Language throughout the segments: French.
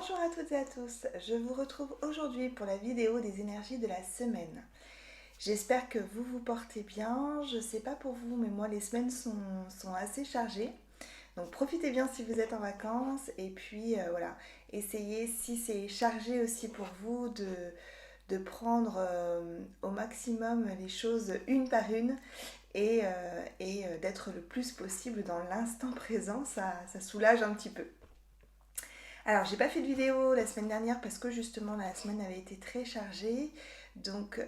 Bonjour à toutes et à tous, je vous retrouve aujourd'hui pour la vidéo des énergies de la semaine. J'espère que vous vous portez bien, je sais pas pour vous mais moi les semaines sont assez chargées. Donc profitez bien si vous êtes en vacances et puis voilà, essayez si c'est chargé aussi pour vous de prendre au maximum les choses une par une et d'être le plus possible dans l'instant présent, ça soulage un petit peu. Alors, j'ai pas fait de vidéo la semaine dernière parce que justement la semaine avait été très chargée. Donc,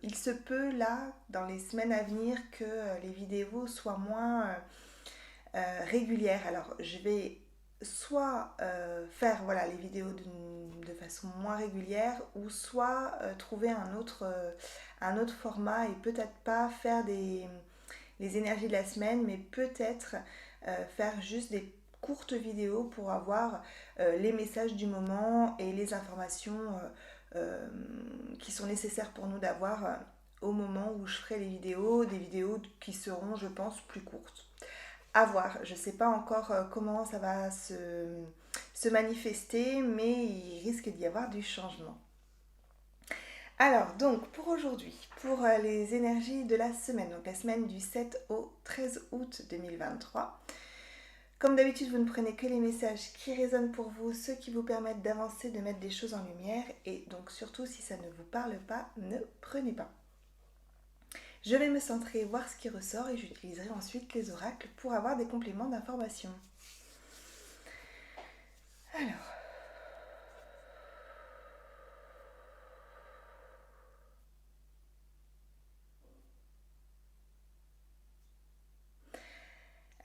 il se peut là, dans les semaines à venir, que les vidéos soient moins régulières. Alors, je vais soit faire voilà, les vidéos de façon moins régulière ou soit trouver un autre format et peut-être pas faire les énergies de la semaine, mais peut-être faire juste des courtes vidéos pour avoir les messages du moment et les informations qui sont nécessaires pour nous d'avoir au moment où je ferai les vidéos, des vidéos qui seront, je pense, plus courtes. À voir, je ne sais pas encore comment ça va se manifester, mais il risque d'y avoir du changement. Alors, donc, pour aujourd'hui, pour les énergies de la semaine, donc la semaine du 7 au 13 août 2023, comme d'habitude, vous ne prenez que les messages qui résonnent pour vous, ceux qui vous permettent d'avancer, de mettre des choses en lumière, et donc surtout, si ça ne vous parle pas, ne prenez pas. Je vais me centrer, voir ce qui ressort, et j'utiliserai ensuite les oracles pour avoir des compléments d'information.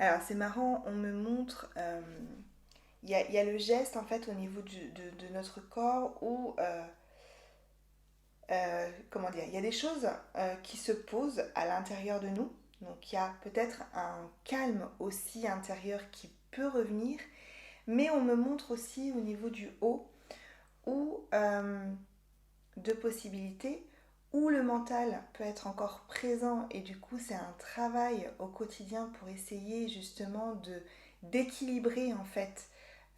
Alors c'est marrant, on me montre, y a le geste en fait au niveau de notre corps où, comment dire, il y a des choses qui se posent à l'intérieur de nous. Donc il y a peut-être un calme aussi intérieur qui peut revenir, mais on me montre aussi au niveau du haut où deux possibilités, où le mental peut être encore présent et du coup c'est un travail au quotidien pour essayer justement d'équilibrer en fait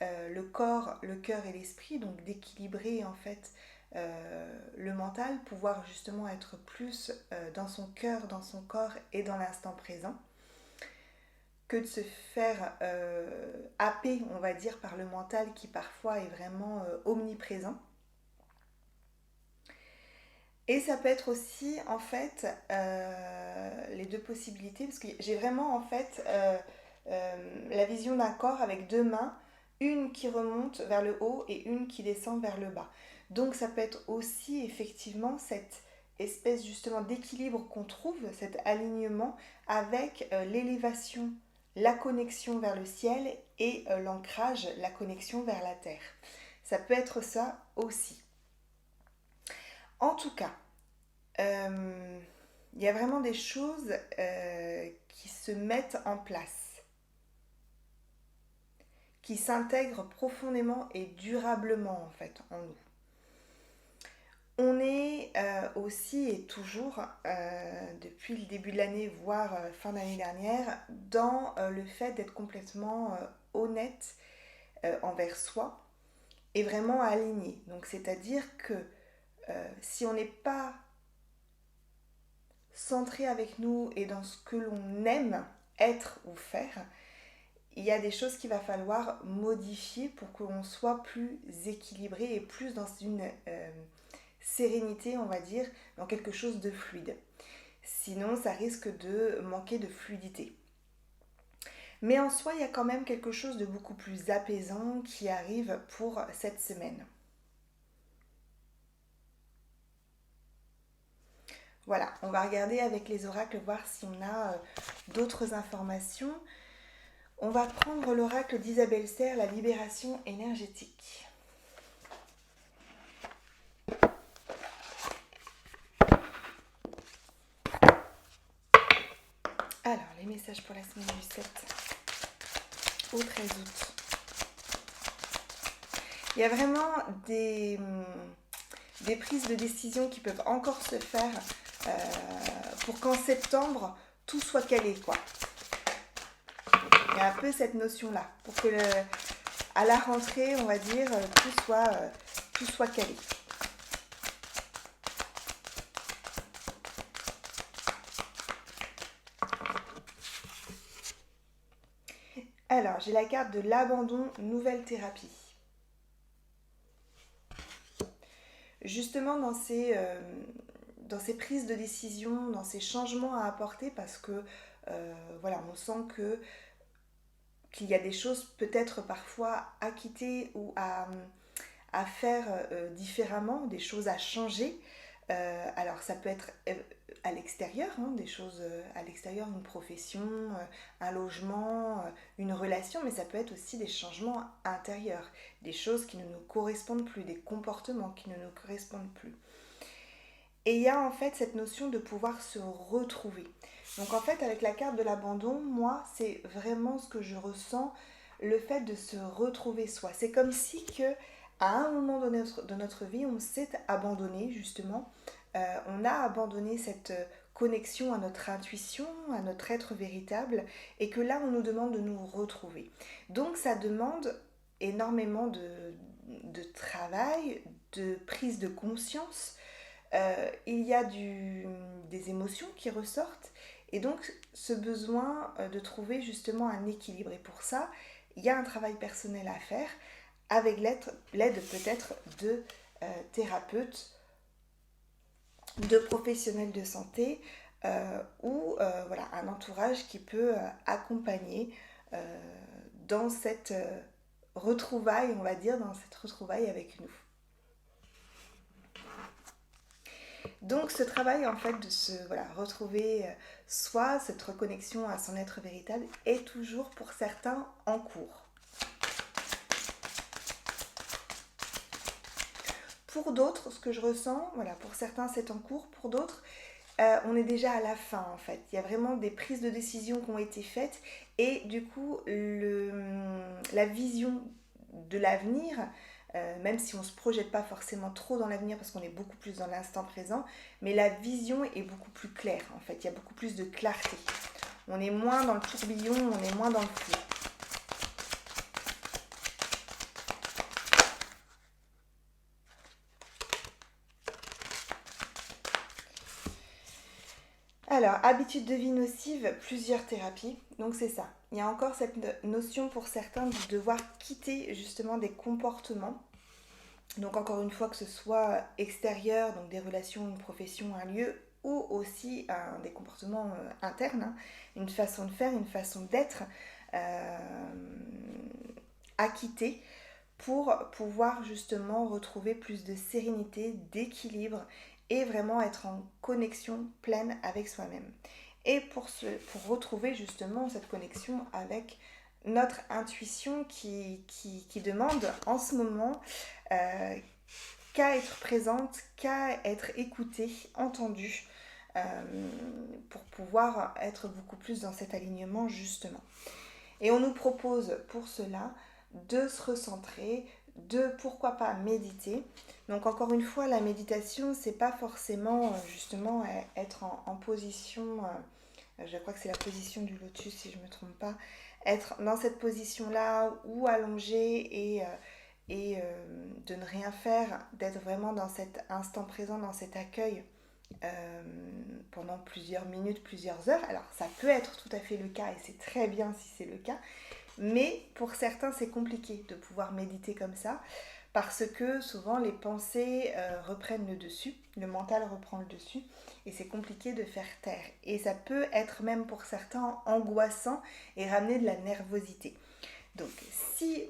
le corps, le cœur et l'esprit, donc d'équilibrer en fait le mental, pouvoir justement être plus dans son cœur, dans son corps et dans l'instant présent, que de se faire happer, on va dire, par le mental qui parfois est vraiment omniprésent. Et ça peut être aussi en fait les deux possibilités, parce que j'ai vraiment en fait la vision d'un corps avec deux mains, une qui remonte vers le haut et une qui descend vers le bas. Donc ça peut être aussi effectivement cette espèce justement d'équilibre qu'on trouve, cet alignement avec l'élévation, la connexion vers le ciel et l'ancrage, la connexion vers la terre. Ça peut être ça aussi. En tout cas, il y a vraiment des choses qui se mettent en place, qui s'intègrent profondément et durablement en fait en nous. On est aussi et toujours, depuis le début de l'année, voire fin d'année dernière, dans le fait d'être complètement honnête envers soi et vraiment aligné. Donc c'est-à-dire que si on n'est pas centré avec nous et dans ce que l'on aime être ou faire, il y a des choses qu'il va falloir modifier pour qu'on soit plus équilibré et plus dans une sérénité, on va dire, dans quelque chose de fluide. Sinon, ça risque de manquer de fluidité. Mais en soi, il y a quand même quelque chose de beaucoup plus apaisant qui arrive pour cette semaine. Voilà, on va regarder avec les oracles, voir si on a d'autres informations. On va prendre l'oracle d'Isabelle Serre, la libération énergétique. Alors, les messages pour la semaine du 7 au 13 août. Il y a vraiment des prises de décision qui peuvent encore se faire pour qu'en septembre, tout soit calé, quoi. Il y a un peu cette notion-là, pour que à la rentrée, on va dire, tout soit calé. Alors, j'ai la carte de l'abandon, nouvelle thérapie. Justement, dans ces prises de décision, dans ces changements à apporter, parce que, voilà, on sent qu'il y a des choses peut-être parfois à quitter ou à faire différemment, des choses à changer. Alors ça peut être à l'extérieur, hein, des choses à l'extérieur, une profession, un logement, une relation, mais ça peut être aussi des changements intérieurs, des choses qui ne nous correspondent plus, des comportements qui ne nous correspondent plus. Et il y a en fait cette notion de pouvoir se retrouver. Donc en fait avec la carte de l'abandon, moi c'est vraiment ce que je ressens, le fait de se retrouver soi. C'est comme si que à un moment de notre vie on s'est abandonné justement, on a abandonné cette connexion à notre intuition, à notre être véritable, et que là on nous demande de nous retrouver. Donc ça demande énormément de travail, de prise de conscience, il y a des émotions qui ressortent et donc ce besoin de trouver justement un équilibre. Et pour ça, il y a un travail personnel à faire avec l'aide peut-être de thérapeutes, de professionnels de santé ou voilà, un entourage qui peut accompagner dans cette retrouvaille, on va dire, dans cette retrouvaille avec nous. Donc ce travail en fait de se retrouver soi, cette reconnexion à son être véritable est toujours pour certains en cours. Pour d'autres, ce que je ressens, voilà, pour certains c'est en cours, pour d'autres on est déjà à la fin en fait. Il y a vraiment des prises de décision qui ont été faites et du coup la vision de l'avenir, même si on ne se projette pas forcément trop dans l'avenir parce qu'on est beaucoup plus dans l'instant présent, mais la vision est beaucoup plus claire en fait, il y a beaucoup plus de clarté. On est moins dans le tourbillon, on est moins dans le flou. Alors, habitude de vie nocive, plusieurs thérapies, donc c'est ça. Il y a encore cette notion pour certains de devoir quitter justement des comportements. Donc encore une fois, que ce soit extérieur, donc des relations, une profession, un lieu, ou aussi des comportements internes, hein, une façon de faire, une façon d'être à quitter pour pouvoir justement retrouver plus de sérénité, d'équilibre et vraiment être en connexion pleine avec soi-même. Et pour retrouver justement cette connexion avec notre intuition qui demande en ce moment qu'à être présente, qu'à être écoutée, entendue, pour pouvoir être beaucoup plus dans cet alignement justement. Et on nous propose pour cela de se recentrer, de pourquoi pas méditer. Donc encore une fois, la méditation, c'est pas forcément justement être en position, je crois que c'est la position du lotus si je ne me trompe pas, être dans cette position-là ou allongé et de ne rien faire, d'être vraiment dans cet instant présent, dans cet accueil pendant plusieurs minutes, plusieurs heures. Alors ça peut être tout à fait le cas et c'est très bien si c'est le cas, mais pour certains c'est compliqué de pouvoir méditer comme ça parce que souvent les pensées reprennent le dessus, le mental reprend le dessus et c'est compliqué de faire taire. Et ça peut être même pour certains angoissant et ramener de la nervosité. Donc si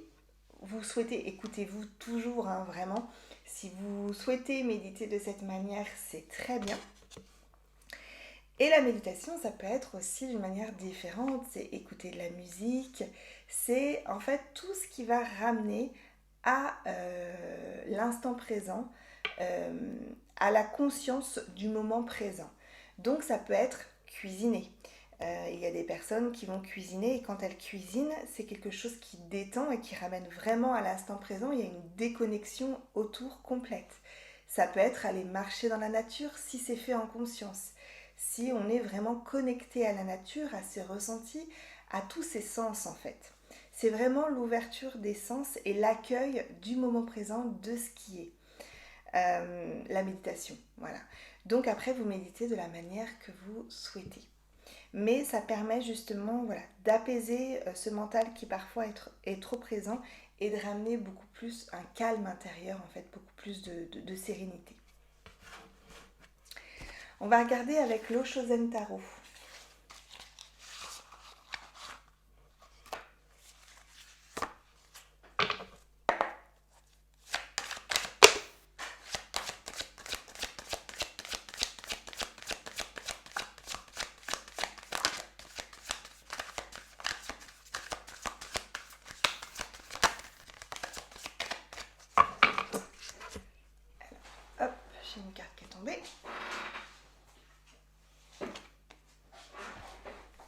vous souhaitez, écoutez-vous toujours hein, vraiment, si vous souhaitez méditer de cette manière, c'est très bien. Et la méditation, ça peut être aussi d'une manière différente, c'est écouter de la musique, c'est en fait tout ce qui va ramener à l'instant présent, à la conscience du moment présent. Donc ça peut être cuisiner. Il y a des personnes qui vont cuisiner et quand elles cuisinent, c'est quelque chose qui détend et qui ramène vraiment à l'instant présent. Il y a une déconnexion autour complète. Ça peut être aller marcher dans la nature si c'est fait en conscience. Si on est vraiment connecté à la nature, à ses ressentis, à tous ses sens en fait. c'est vraiment l'ouverture des sens et l'accueil du moment présent de ce qui est. La méditation, voilà. Donc après, vous méditez de la manière que vous souhaitez. Mais ça permet justement, voilà, d'apaiser ce mental qui parfois est trop présent et de ramener beaucoup plus un calme intérieur, en fait, beaucoup plus de sérénité. On va regarder avec l'Oshozen Tarot. Hop, j'ai une carte qui est tombée.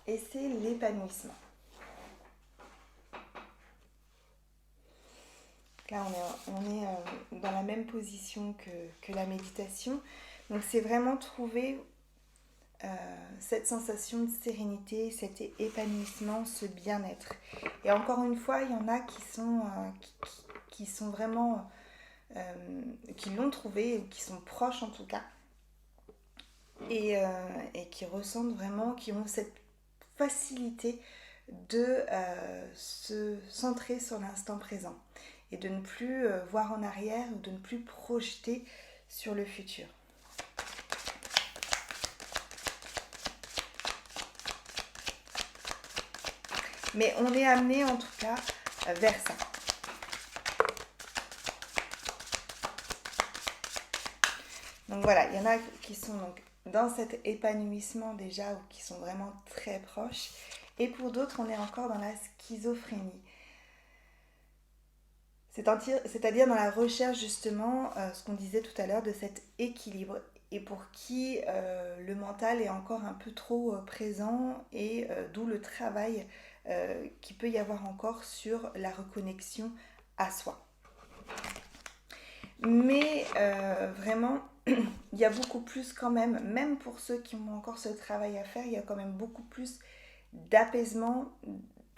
Et c'est l'épanouissement. Là, on est dans la même position que la méditation. Donc, c'est vraiment trouver cette sensation de sérénité, cet épanouissement, ce bien-être. Et encore une fois, il y en a qui sont vraiment, qui l'ont trouvé, ou qui sont proches en tout cas, et qui ressentent vraiment, qui ont cette facilité de se centrer sur l'instant présent et de ne plus voir en arrière ou de ne plus projeter sur le futur. Mais on est amené en tout cas vers ça. Donc voilà, il y en a qui sont donc dans cet épanouissement déjà ou qui sont vraiment très proches. Et pour d'autres, on est encore dans la schizophrénie. C'est-à-dire dans la recherche justement, ce qu'on disait tout à l'heure, de cet équilibre. Et pour qui le mental est encore un peu trop présent et d'où le travail qu'il peut y avoir encore sur la reconnexion à soi. Mais vraiment, il y a beaucoup plus quand même pour ceux qui ont encore ce travail à faire, il y a quand même beaucoup plus d'apaisement.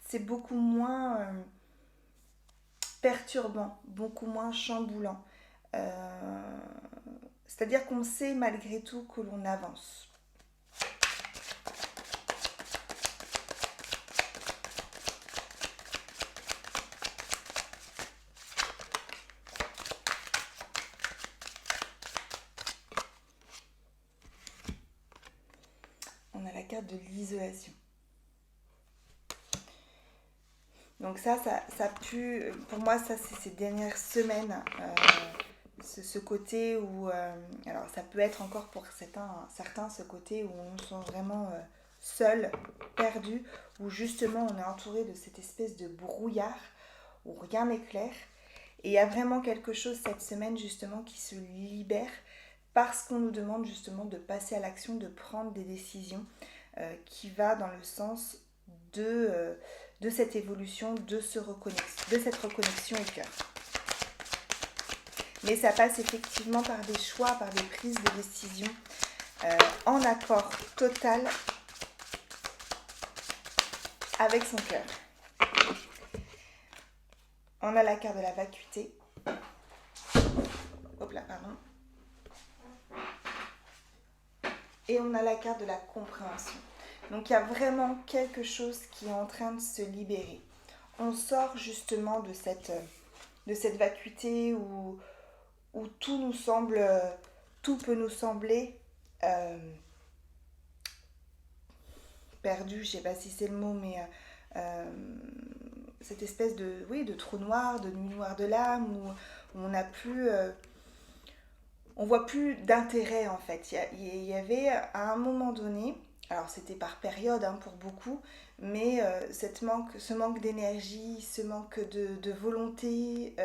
C'est beaucoup moins perturbant, beaucoup moins chamboulant. C'est-à-dire qu'on sait malgré tout que l'on avance. On a la carte de l'isolation. Donc ça pue, pour moi ça c'est ces dernières semaines, ce côté où, alors ça peut être encore pour certains ce côté où on se sent vraiment seul, perdu, où justement on est entouré de cette espèce de brouillard, où rien n'est clair. Et il y a vraiment quelque chose cette semaine justement qui se libère parce qu'on nous demande justement de passer à l'action, de prendre des décisions qui va dans le sens de cette évolution, de cette reconnexion au cœur. Mais ça passe effectivement par des choix, par des prises de décision en accord total avec son cœur. On a la carte de la vacuité. Hop là, pardon. Et on a la carte de la compréhension. Donc il y a vraiment quelque chose qui est en train de se libérer. On sort justement de cette vacuité où tout peut nous sembler perdu, je ne sais pas si c'est le mot, mais cette espèce de trou noir, de nuit noire de l'âme, où on n'a plus... on voit plus d'intérêt en fait. Il y avait à un moment donné, alors c'était par période pour beaucoup, mais ce manque d'énergie, ce manque de volonté,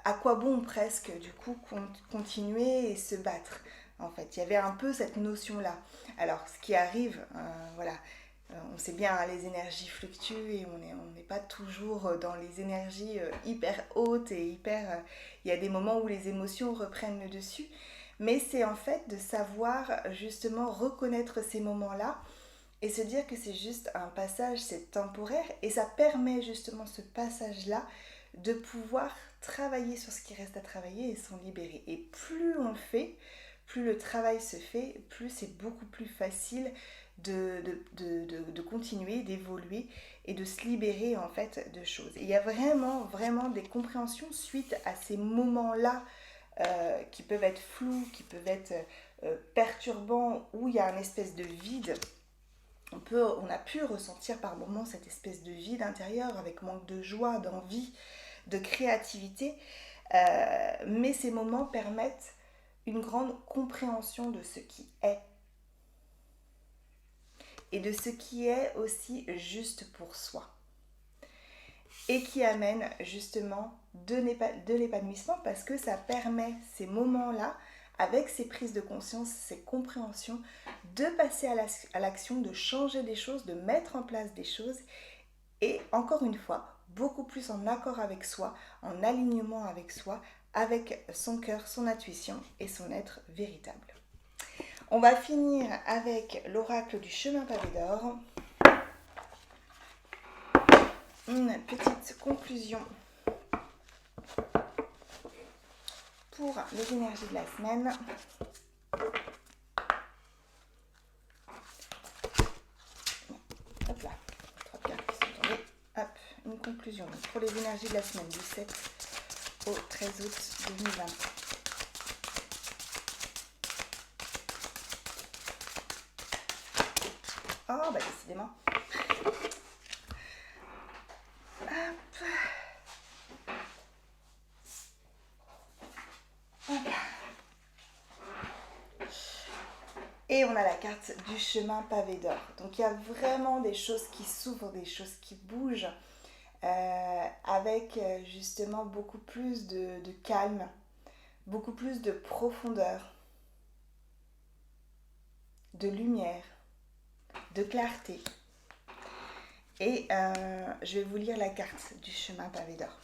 à quoi bon presque du coup continuer et se battre en fait. Il y avait un peu cette notion-là. Alors ce qui arrive, voilà, on sait bien, les énergies fluctuent et on n'est pas toujours dans les énergies hyper hautes et hyper... il y a des moments où les émotions reprennent le dessus, mais c'est en fait de savoir justement reconnaître ces moments-là et se dire que c'est juste un passage, c'est temporaire, et ça permet justement ce passage-là de pouvoir travailler sur ce qui reste à travailler et s'en libérer. Et plus on le fait, plus le travail se fait, plus c'est beaucoup plus facile de continuer, d'évoluer et de se libérer en fait de choses. Et il y a vraiment, vraiment des compréhensions suite à ces moments-là qui peuvent être flous, qui peuvent être perturbants, où il y a une espèce de vide. On a pu ressentir par moments cette espèce de vide intérieur avec manque de joie, d'envie, de créativité. Mais ces moments permettent une grande compréhension de ce qui est. Et de ce qui est aussi juste pour soi. Et qui amène justement de l'épanouissement parce que ça permet ces moments-là, avec ces prises de conscience, ces compréhensions, de passer à l'action, de changer des choses, de mettre en place des choses et encore une fois, beaucoup plus en accord avec soi, en alignement avec soi, avec son cœur, son intuition et son être véritable. On va finir avec l'oracle du chemin pavé d'or. Une petite conclusion pour les énergies de la semaine. Hop là, 3 cartes qui sont tombées. Hop, une conclusion pour les énergies de la semaine du 7 au 13 août 2020. Oh, bah décidément. Hop. Hop. Et on a la carte du chemin pavé d'or. Donc il y a vraiment des choses qui s'ouvrent, des choses qui bougent, avec justement beaucoup plus de calme, beaucoup plus de profondeur, de lumière, de clarté. Et je vais vous lire la carte du chemin pavé d'or.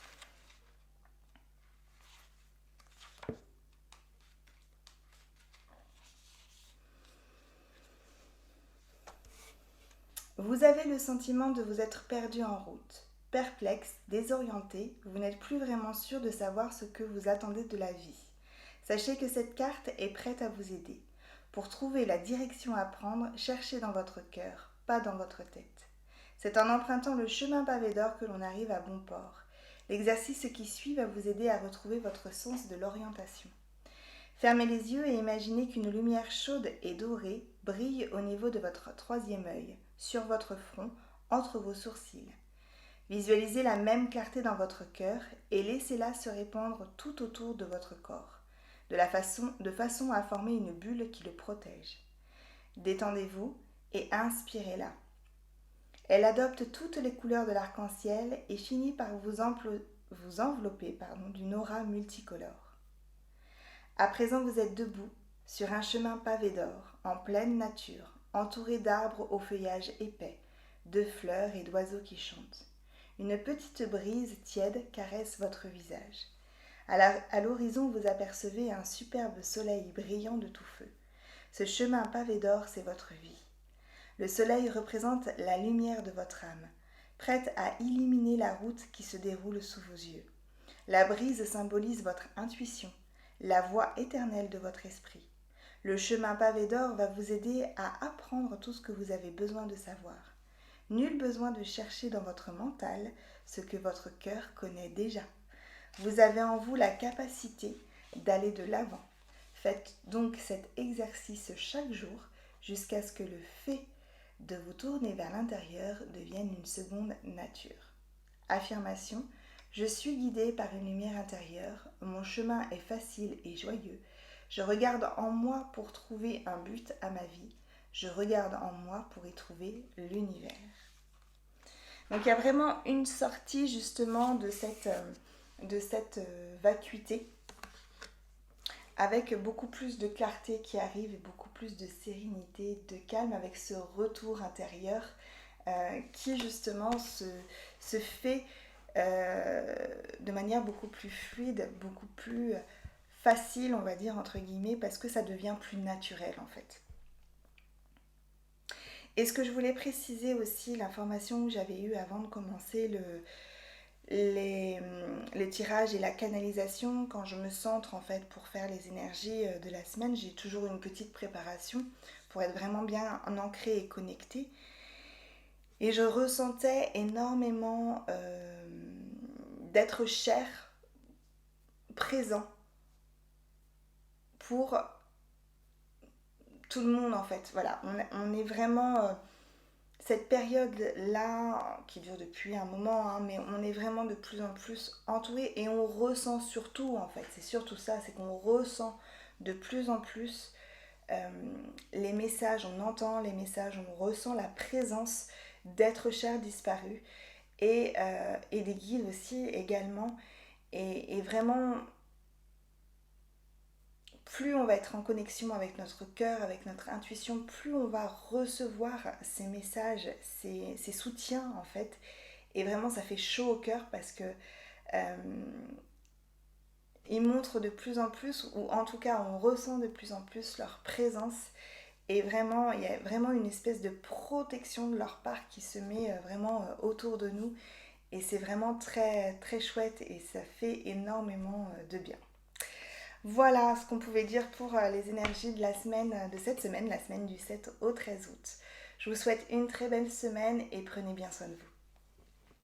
Vous avez le sentiment de vous être perdu en route. Perplexe, désorienté, vous n'êtes plus vraiment sûr de savoir ce que vous attendez de la vie. Sachez que cette carte est prête à vous aider. Pour trouver la direction à prendre, cherchez dans votre cœur, pas dans votre tête. C'est en empruntant le chemin pavé d'or que l'on arrive à bon port. L'exercice qui suit va vous aider à retrouver votre sens de l'orientation. Fermez les yeux et imaginez qu'une lumière chaude et dorée brille au niveau de votre troisième œil, sur votre front, entre vos sourcils. Visualisez la même clarté dans votre cœur et laissez-la se répandre tout autour de votre corps, de façon à former une bulle qui le protège. Détendez-vous et inspirez-la. Elle adopte toutes les couleurs de l'arc-en-ciel et finit par vous envelopper d'une aura multicolore. À présent, vous êtes debout sur un chemin pavé d'or, en pleine nature, entouré d'arbres au feuillage épais, de fleurs et d'oiseaux qui chantent. Une petite brise tiède caresse votre visage. À l'horizon, vous apercevez un superbe soleil brillant de tout feu. Ce chemin pavé d'or, c'est votre vie. Le soleil représente la lumière de votre âme, prête à illuminer la route qui se déroule sous vos yeux. La brise symbolise votre intuition, la voix éternelle de votre esprit. Le chemin pavé d'or va vous aider à apprendre tout ce que vous avez besoin de savoir. Nul besoin de chercher dans votre mental ce que votre cœur connaît déjà. Vous avez en vous la capacité d'aller de l'avant. Faites donc cet exercice chaque jour jusqu'à ce que le fait de vous tourner vers l'intérieur devienne une seconde nature. Affirmation: je suis guidée par une lumière intérieure, mon chemin est facile et joyeux. Je regarde en moi pour trouver un but à ma vie. Je regarde en moi pour y trouver l'univers. Donc il y a vraiment une sortie justement de cette vacuité, avec beaucoup plus de clarté qui arrive et beaucoup plus de sérénité, de calme, avec ce retour intérieur qui justement se fait de manière beaucoup plus fluide, beaucoup plus facile, on va dire, entre guillemets, parce que ça devient plus naturel en fait. Et ce que je voulais préciser aussi, l'information que j'avais eue avant de commencer les tirages et la canalisation, quand je me centre en fait pour faire les énergies de la semaine, j'ai toujours une petite préparation pour être vraiment bien ancrée et connectée. Et je ressentais énormément d'être cher, présent pour tout le monde en fait. Voilà, on est vraiment cette période-là, qui dure depuis un moment, hein, mais on est vraiment de plus en plus entouré et on ressent surtout, en fait, c'est surtout ça, c'est qu'on ressent de plus en plus euh, les messages, on entend les messages, on ressent la présence d'êtres chers disparus et des guides aussi également. Et vraiment, plus on va être en connexion avec notre cœur, avec notre intuition, plus on va recevoir ces messages, ces soutiens en fait. Et vraiment, ça fait chaud au cœur parce que euh, ils montrent de plus en plus, ou en tout cas, on ressent de plus en plus leur présence. Et vraiment, il y a vraiment une espèce de protection de leur part qui se met vraiment autour de nous. Et c'est vraiment très, très chouette et ça fait énormément de bien. Voilà ce qu'on pouvait dire pour les énergies de la semaine, de cette semaine, la semaine du 7 au 13 août. Je vous souhaite une très belle semaine et prenez bien soin de vous.